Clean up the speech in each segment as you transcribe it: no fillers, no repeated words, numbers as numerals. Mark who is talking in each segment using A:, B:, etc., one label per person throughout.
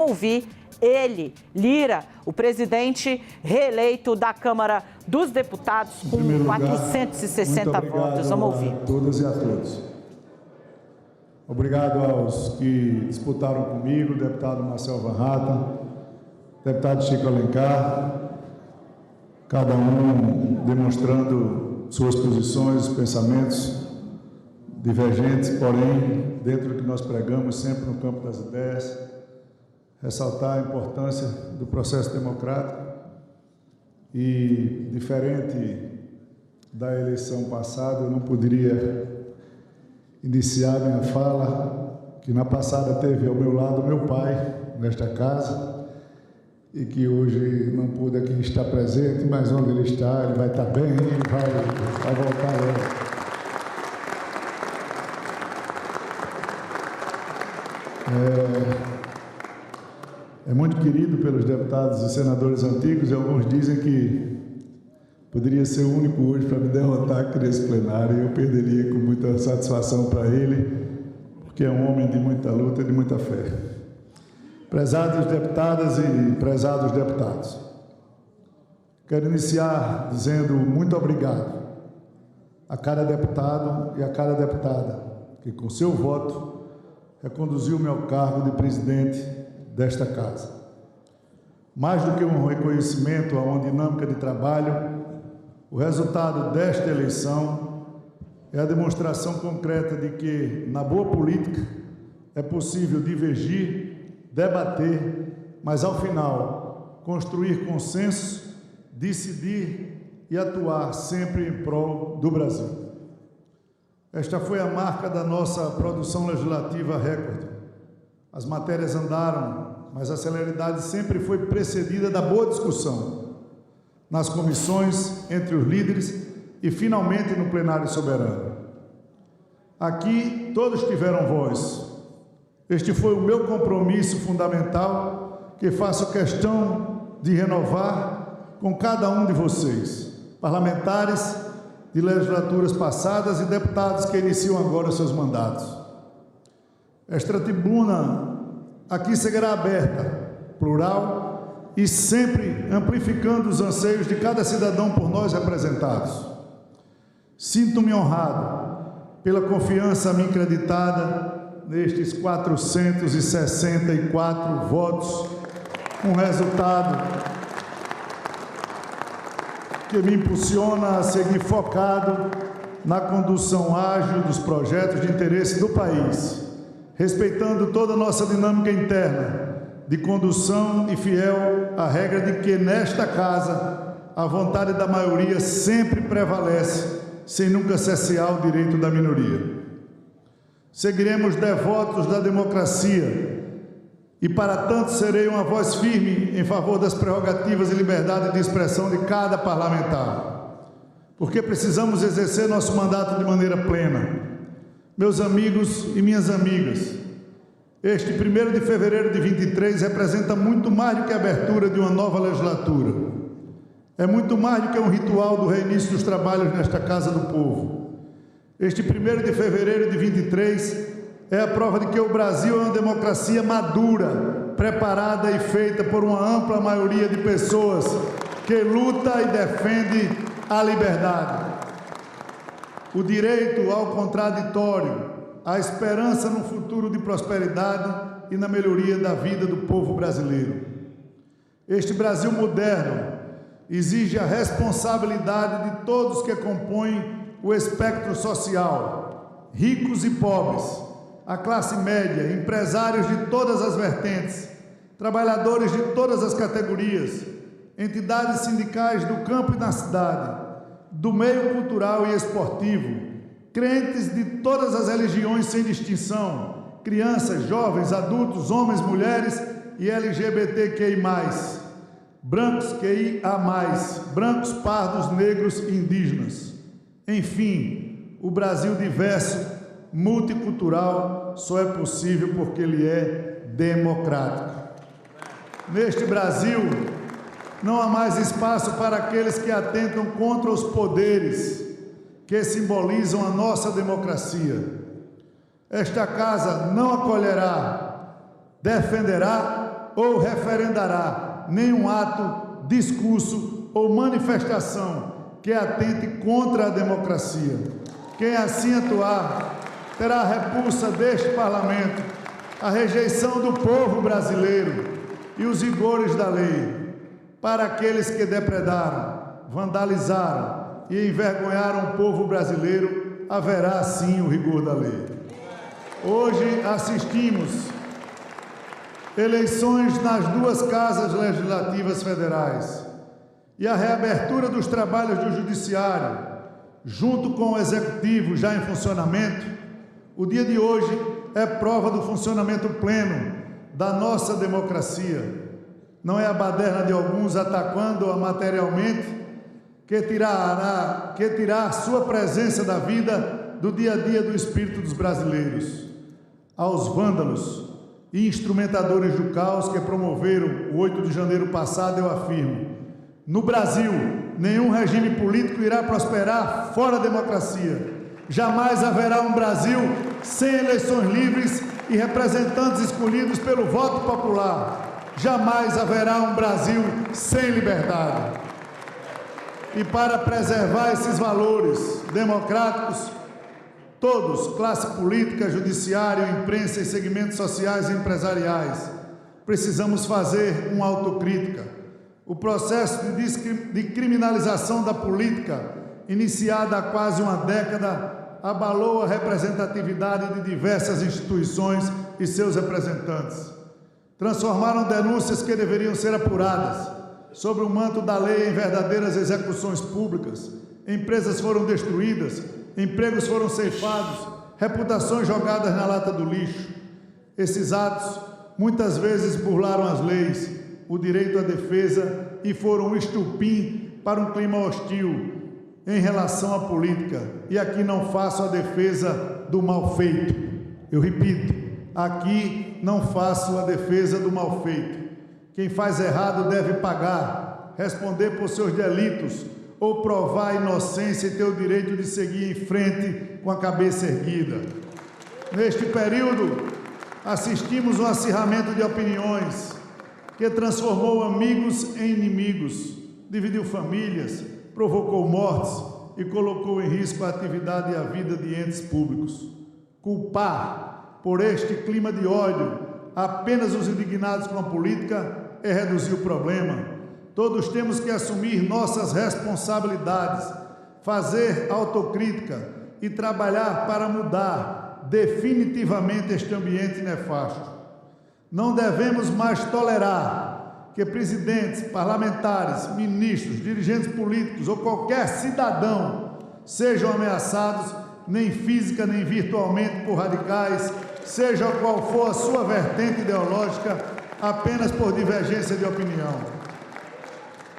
A: ouvir ele, Lira, o presidente reeleito da Câmara dos Deputados com 460 votos. Vamos ouvir.
B: A todas e a todos. Obrigado aos que disputaram comigo, deputado Marcel Van Hatten, deputado Chico Alencar, cada um demonstrando suas posições, pensamentos divergentes, porém, dentro do que nós pregamos, sempre no campo das ideias, ressaltar a importância do processo democrático e, diferente da eleição passada, eu não poderia iniciar minha fala, que na passada teve ao meu lado meu pai, nesta casa, e que hoje não pôde aqui estar presente, mas onde ele está, ele vai estar bem, ele vai voltar logo. É muito querido pelos deputados e senadores antigos, e alguns dizem que poderia ser o único hoje para me derrotar aqui nesse plenário, e eu perderia com muita satisfação para ele, porque é um homem de muita luta e de muita fé. Prezadas deputadas e prezados deputados, quero iniciar dizendo muito obrigado a cada deputado e a cada deputada que, com seu voto, reconduziu-me ao cargo de presidente desta casa. Mais do que um reconhecimento a uma dinâmica de trabalho, o resultado desta eleição é a demonstração concreta de que, na boa política, é possível divergir, debater, mas, ao final, construir consensos, decidir e atuar sempre em prol do Brasil. Esta foi a marca da nossa produção legislativa recorde. As matérias andaram, mas a celeridade sempre foi precedida da boa discussão, nas comissões, entre os líderes e, finalmente, no plenário soberano. Aqui, todos tiveram voz. Este foi o meu compromisso fundamental, que faço questão de renovar com cada um de vocês, parlamentares de legislaturas passadas e deputados que iniciam agora seus mandatos. Esta tribuna aqui seguirá aberta, plural e sempre amplificando os anseios de cada cidadão por nós representados. Sinto-me honrado pela confiança a mim creditada nestes 464 votos, um resultado que me impulsiona a seguir focado na condução ágil dos projetos de interesse do país, respeitando toda a nossa dinâmica interna de condução e fiel à regra de que, nesta casa, a vontade da maioria sempre prevalece, sem nunca cessear o direito da minoria. Seguiremos devotos da democracia e, para tanto, serei uma voz firme em favor das prerrogativas e liberdade de expressão de cada parlamentar, porque precisamos exercer nosso mandato de maneira plena. Meus amigos e minhas amigas, este 1º de fevereiro de 23 representa muito mais do que a abertura de uma nova legislatura. É muito mais do que um ritual do reinício dos trabalhos nesta Casa do Povo. Este 1º de fevereiro de 23 é a prova de que o Brasil é uma democracia madura, preparada e feita por uma ampla maioria de pessoas que luta e defende a liberdade, o direito ao contraditório, a esperança no futuro de prosperidade e na melhoria da vida do povo brasileiro. Este Brasil moderno exige a responsabilidade de todos que compõem o espectro social, ricos e pobres, a classe média, empresários de todas as vertentes, trabalhadores de todas as categorias, entidades sindicais do campo e na cidade, do meio cultural e esportivo, crentes de todas as religiões sem distinção, crianças, jovens, adultos, homens, mulheres e LGBTQI+, brancos QIA+, brancos, pardos, negros e indígenas. Enfim, o Brasil diverso, multicultural, só é possível porque ele é democrático. Neste Brasil, não há mais espaço para aqueles que atentam contra os poderes que simbolizam a nossa democracia. Esta casa não acolherá, defenderá ou referendará nenhum ato, discurso ou manifestação que atente contra a democracia. Quem assim atuar terá a repulsa deste Parlamento, a rejeição do povo brasileiro e os rigores da lei. Para aqueles que depredaram, vandalizaram e envergonharam o povo brasileiro, haverá sim o rigor da lei. Hoje assistimos eleições nas duas casas legislativas federais e a reabertura dos trabalhos do Judiciário, junto com o Executivo já em funcionamento. O dia de hoje é prova do funcionamento pleno da nossa democracia. Não é a baderna de alguns atacando-a materialmente que tirar sua presença da vida do dia a dia do espírito dos brasileiros. Aos vândalos e instrumentadores do caos que promoveram o 8 de janeiro passado, eu afirmo: no Brasil, nenhum regime político irá prosperar fora a democracia. Jamais haverá um Brasil sem eleições livres e representantes escolhidos pelo voto popular. Jamais haverá um Brasil sem liberdade. E para preservar esses valores democráticos, todos, classe política, judiciário, imprensa e segmentos sociais e empresariais, precisamos fazer uma autocrítica. O processo de criminalização da política, iniciado há quase uma década, abalou a representatividade de diversas instituições e seus representantes. Transformaram denúncias que deveriam ser apuradas sob o manto da lei em verdadeiras execuções públicas. Empresas foram destruídas, empregos foram ceifados, reputações jogadas na lata do lixo. Esses atos muitas vezes burlaram as leis, o direito à defesa e foram um estupim para um clima hostil em relação à política. E aqui não faço a defesa do mal feito. Eu repito, aqui não faço a defesa do mal feito. Quem faz errado deve pagar, responder por seus delitos ou provar a inocência e ter o direito de seguir em frente com a cabeça erguida. Neste período, assistimos um acirramento de opiniões que transformou amigos em inimigos, dividiu famílias, provocou mortes e colocou em risco a atividade e a vida de entes públicos. Culpar por este clima de ódio apenas os indignados com a política é reduzir o problema. Todos temos que assumir nossas responsabilidades, fazer autocrítica e trabalhar para mudar definitivamente este ambiente nefasto. Não devemos mais tolerar que presidentes, parlamentares, ministros, dirigentes políticos ou qualquer cidadão sejam ameaçados, nem física nem virtualmente, por radicais, seja qual for a sua vertente ideológica, apenas por divergência de opinião.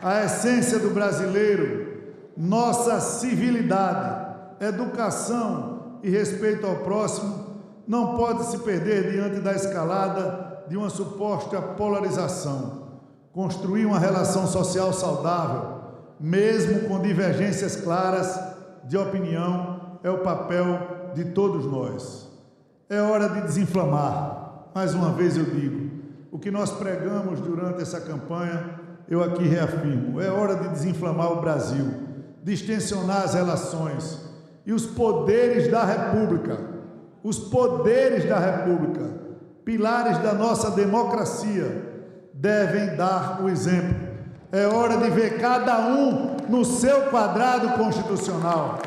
B: A essência do brasileiro, nossa civilidade, educação e respeito ao próximo não pode se perder diante da escalada de uma suposta polarização. Construir uma relação social saudável, mesmo com divergências claras de opinião, é o papel de todos nós. É hora de desinflamar. Mais uma vez eu digo, o que nós pregamos durante essa campanha, eu aqui reafirmo, é hora de desinflamar o Brasil, distensionar as relações e os poderes da República, pilares da nossa democracia, devem dar o exemplo. É hora de ver cada um no seu quadrado constitucional,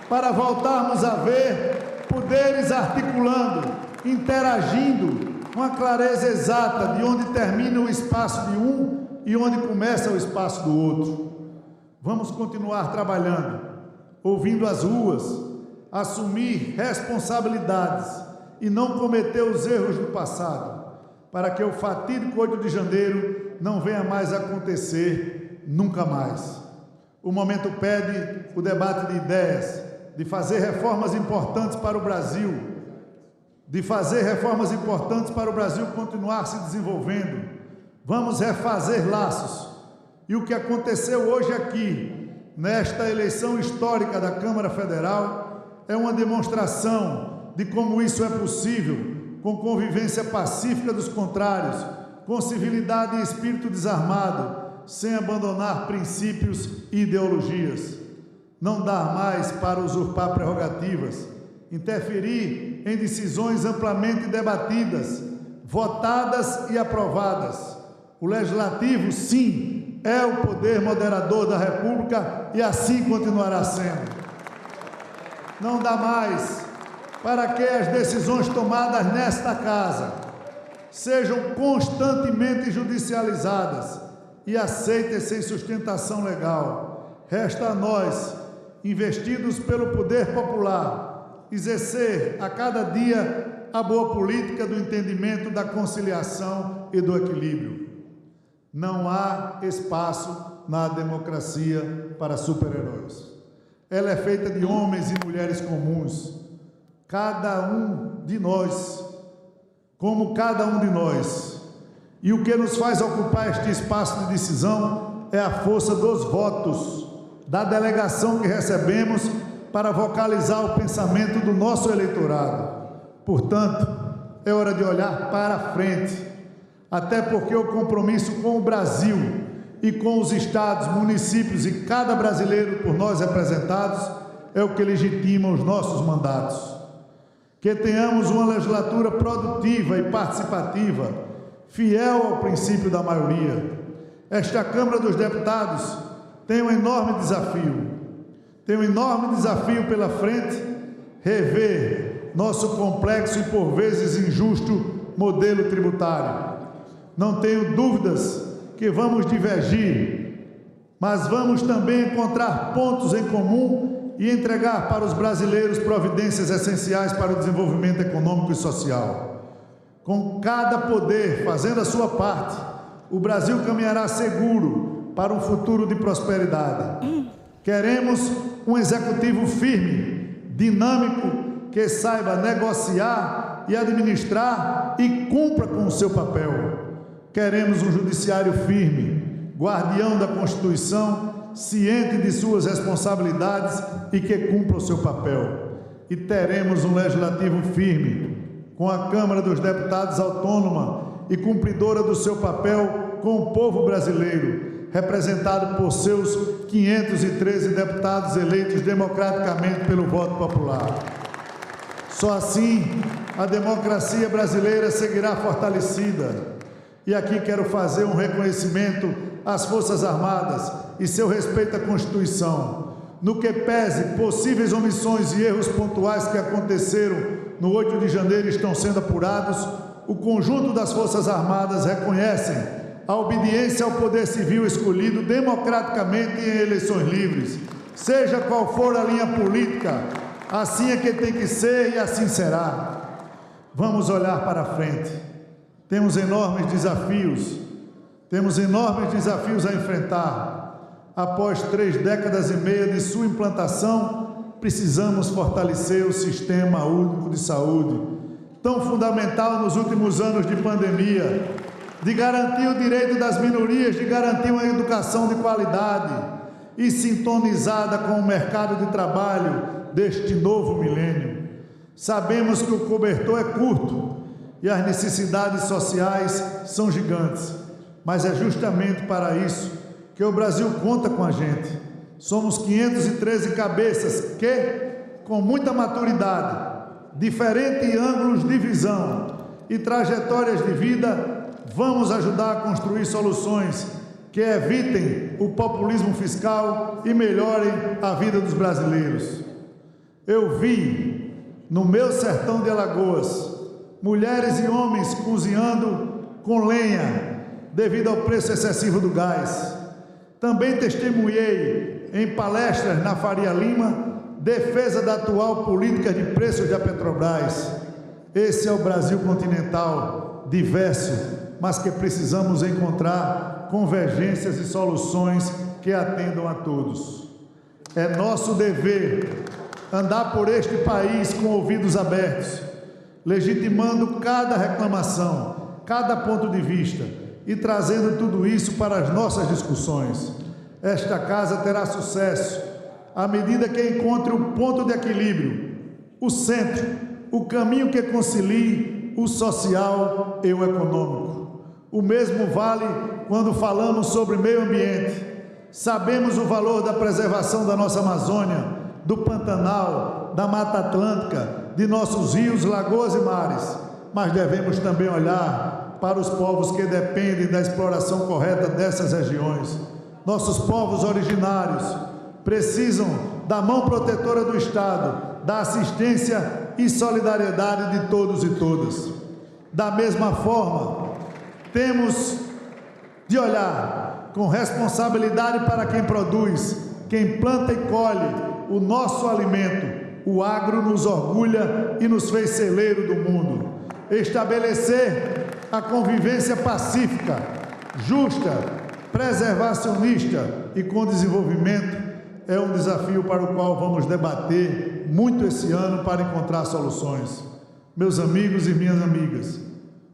B: para voltarmos a ver poderes articulando, interagindo, com a clareza exata de onde termina o espaço de um e onde começa o espaço do outro. Vamos continuar trabalhando, ouvindo as ruas, assumir responsabilidades e não cometer os erros do passado, para que o fatídico 8 de janeiro não venha mais acontecer nunca mais. O momento pede o debate de ideias, de fazer reformas importantes para o Brasil, continuar se desenvolvendo. Vamos refazer laços. E o que aconteceu hoje aqui, nesta eleição histórica da Câmara Federal, é uma demonstração de como isso é possível, com convivência pacífica dos contrários, com civilidade e espírito desarmado, sem abandonar princípios e ideologias. Não dar mais para usurpar prerrogativas, interferir em decisões amplamente debatidas, votadas e aprovadas. O Legislativo, sim, é o poder moderador da República e assim continuará sendo. Não dá mais para que as decisões tomadas nesta Casa sejam constantemente judicializadas e aceitas sem sustentação legal. Resta a nós, investidos pelo poder popular, exercer a cada dia a boa política do entendimento, da conciliação e do equilíbrio. Não há espaço na democracia para super-heróis. Ela é feita de homens e mulheres comuns, cada um de nós, como cada um de nós. E o que nos faz ocupar este espaço de decisão é a força dos votos, da delegação que recebemos para vocalizar o pensamento do nosso eleitorado. Portanto, é hora de olhar para a frente, até porque o compromisso com o Brasil e com os estados, municípios e cada brasileiro por nós representados é o que legitima os nossos mandatos. Que tenhamos uma legislatura produtiva e participativa, fiel ao princípio da maioria. Esta Câmara dos Deputados tem um enorme desafio pela frente, rever nosso complexo e por vezes injusto modelo tributário. Não tenho dúvidas que vamos divergir, mas vamos também encontrar pontos em comum e entregar para os brasileiros providências essenciais para o desenvolvimento econômico e social. Com cada poder fazendo a sua parte, o Brasil caminhará seguro para um futuro de prosperidade. Queremos um executivo firme, dinâmico, que saiba negociar e administrar e cumpra com o seu papel. Queremos um judiciário firme, guardião da Constituição, ciente de suas responsabilidades e que cumpra o seu papel. E teremos um legislativo firme, com a Câmara dos Deputados autônoma e cumpridora do seu papel com o povo brasileiro, representado por seus 513 deputados eleitos democraticamente pelo voto popular. Só assim a democracia brasileira seguirá fortalecida. E aqui quero fazer um reconhecimento às Forças Armadas e seu respeito à Constituição. No que pese possíveis omissões e erros pontuais que aconteceram no 8 de janeiro e estão sendo apurados, o conjunto das Forças Armadas reconhecem a obediência ao poder civil escolhido democraticamente em eleições livres. Seja qual for a linha política, assim é que tem que ser e assim será. Vamos olhar para frente. Temos enormes desafios a enfrentar. Após 3 décadas e meia de sua implantação, precisamos fortalecer o Sistema Único de Saúde, tão fundamental nos últimos anos de pandemia, de garantir o direito das minorias, de garantir uma educação de qualidade e sintonizada com o mercado de trabalho deste novo milênio. Sabemos que o cobertor é curto e as necessidades sociais são gigantes, mas é justamente para isso que o Brasil conta com a gente. Somos 513 cabeças que, com muita maturidade, diferentes ângulos de visão e trajetórias de vida, vamos ajudar a construir soluções que evitem o populismo fiscal e melhorem a vida dos brasileiros. Eu vi, no meu sertão de Alagoas, mulheres e homens cozinhando com lenha devido ao preço excessivo do gás. Também testemunhei em palestras na Faria Lima defesa da atual política de preços da Petrobras. Esse é o Brasil continental, diverso, mas que precisamos encontrar convergências e soluções que atendam a todos. É nosso dever andar por este país com ouvidos abertos, legitimando cada reclamação, cada ponto de vista e trazendo tudo isso para as nossas discussões. Esta casa terá sucesso à medida que encontre o ponto de equilíbrio, o centro, o caminho que concilie o social e o econômico. O mesmo vale quando falamos sobre meio ambiente. Sabemos o valor da preservação da nossa Amazônia, do Pantanal, da Mata Atlântica, de nossos rios, lagoas e mares, mas devemos também olhar para os povos que dependem da exploração correta dessas regiões. Nossos povos originários precisam da mão protetora do Estado, da assistência e solidariedade de todos e todas. Da mesma forma, temos de olhar com responsabilidade para quem produz, quem planta e colhe o nosso alimento. O agro nos orgulha e nos fez celeiro do mundo. Estabelecer a convivência pacífica, justa, preservacionista e com desenvolvimento é um desafio para o qual vamos debater muito esse ano para encontrar soluções. Meus amigos e minhas amigas,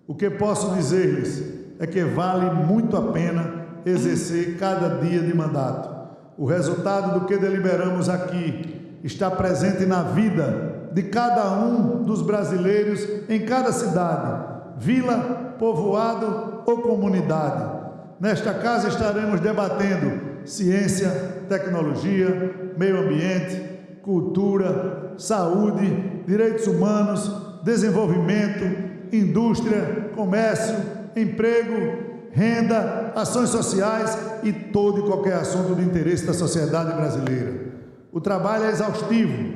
B: o que posso dizer-lhes é que vale muito a pena exercer cada dia de mandato. O resultado do que deliberamos aqui está presente na vida de cada um dos brasileiros em cada cidade, vila, povoado ou comunidade. Nesta casa estaremos debatendo ciência, tecnologia, meio ambiente, cultura, saúde, direitos humanos, desenvolvimento, indústria, comércio, emprego, renda, ações sociais e todo e qualquer assunto de interesse da sociedade brasileira. O trabalho é exaustivo,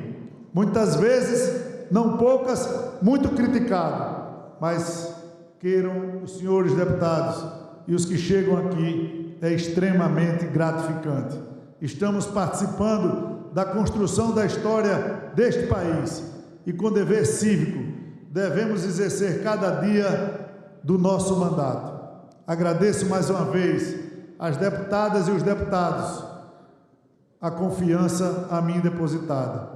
B: muitas vezes, não poucas, muito criticado, mas queiram os senhores deputados e os que chegam aqui, é extremamente gratificante. Estamos participando da construção da história deste país e com dever cívico devemos exercer cada dia do nosso mandato. Agradeço mais uma vez às deputadas e os deputados a confiança a mim depositada.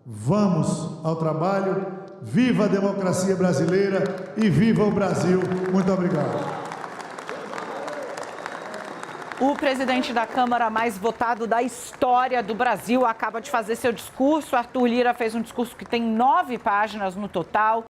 B: Vamos ao trabalho, viva a democracia brasileira e viva o Brasil. Muito obrigado.
A: O presidente da Câmara mais votado da história do Brasil acaba de fazer seu discurso. Arthur Lira fez um discurso que tem 9 páginas no total.